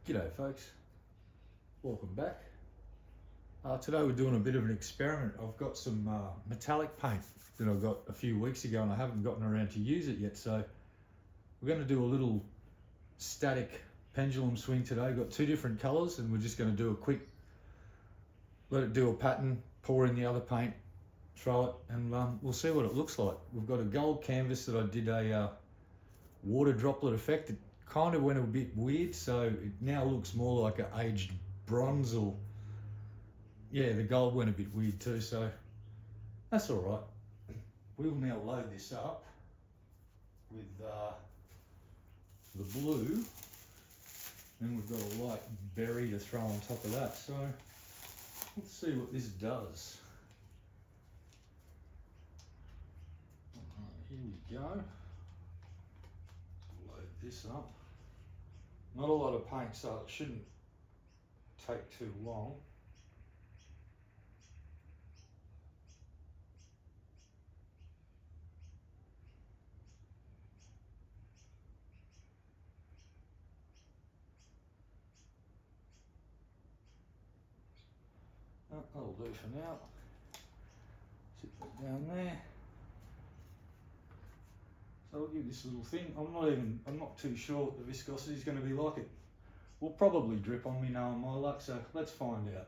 G'day folks, welcome back. Today we're doing a bit of an experiment. I've got some metallic paint that I got a few weeks ago and I haven't gotten around to use it yet, so we're going to do a little static pendulum swing today. Got two different colours and we're just going to do a quick, let it do a pattern, pour in the other paint, throw it, and we'll see what it looks like. We've got a gold canvas that I did a water droplet effect. It kind of went a bit weird, so it now looks more like an aged bronze, or yeah, the gold went a bit weird too, so that's all right. We'll now load this up with the blue, and we've got a light berry to throw on top of that, so let's see what this does. Here we go. Load this up. Not a lot of paint, so it shouldn't take too long. That'll do for now. Sit that down there. So I'll give this little thing. I'm not too sure what the viscosity is going to be like. It will probably drip on me knowing my luck, so let's find out.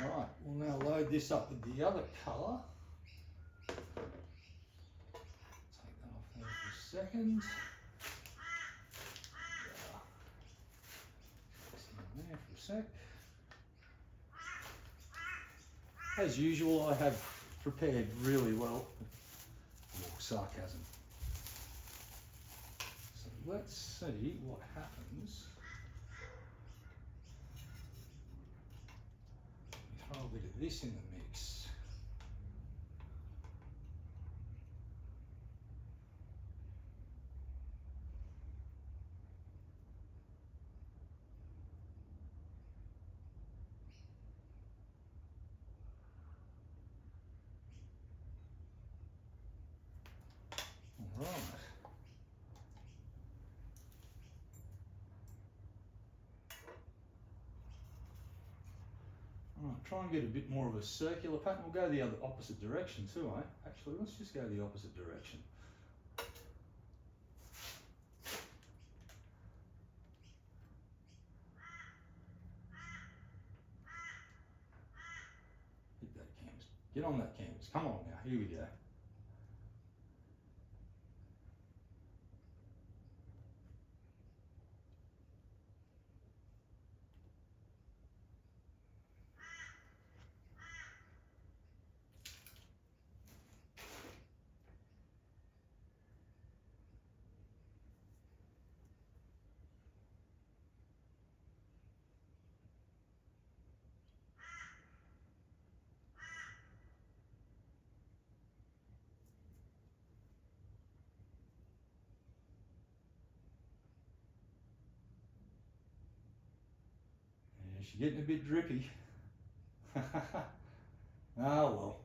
Alright, we'll now load this up with the other colour. Take that off there for a second. There for a sec. As usual, I have prepared really well. Oh, sarcasm. So let's see what happens. Throw a bit of this in the mix. All right. Alright, try and get a bit more of a circular pattern. We'll go the other opposite direction too, eh? Actually, let's just go the opposite direction. Hit that canvas. Get on that canvas. Come on now. Here we go. She's getting a bit drippy. Ah well,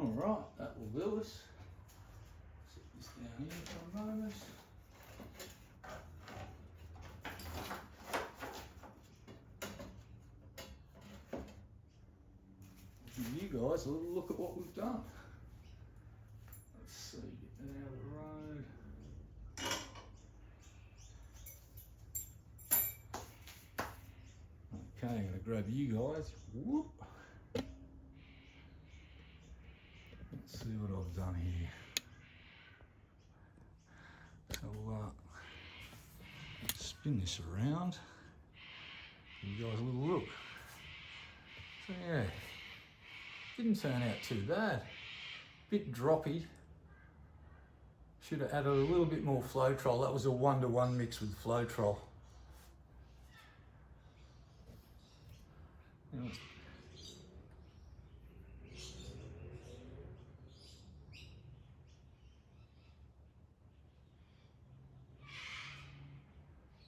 Alright, that will do us. Set this down here for a moment. Give you guys a little look at what we've done. Let's see, get that out of the road. Okay, I'm going to grab you guys. Whoop. Let's see what I've done here. So we'll spin this around. Give you guys a little look. So yeah, didn't turn out too bad. Bit droppy. Should have added a little bit more Flowtrol. That was a 1-to-1 mix with Flowtrol.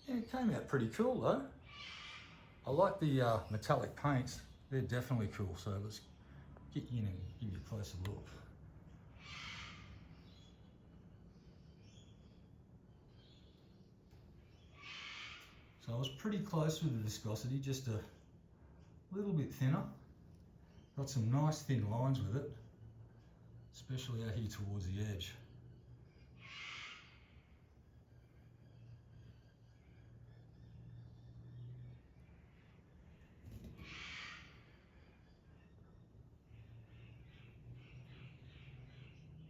Yeah, it came out pretty cool though. I like the metallic paints. They're definitely cool. So let's get in and give you a closer look. So I was pretty close with the viscosity, just a little bit thinner. Got some nice thin lines with it, especially out here towards the edge.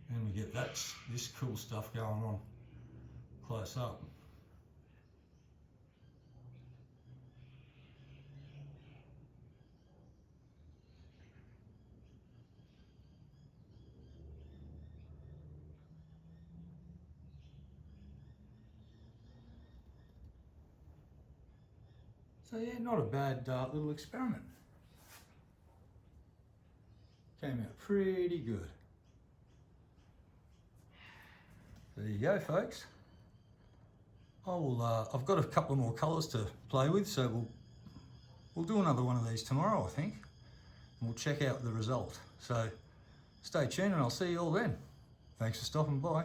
And we get this cool stuff going on close up. So yeah, not a bad little experiment. Came out pretty good. There you go, folks. I've got a couple more colours to play with, so we'll do another one of these tomorrow, I think, and we'll check out the result. So stay tuned, and I'll see you all then. Thanks for stopping by.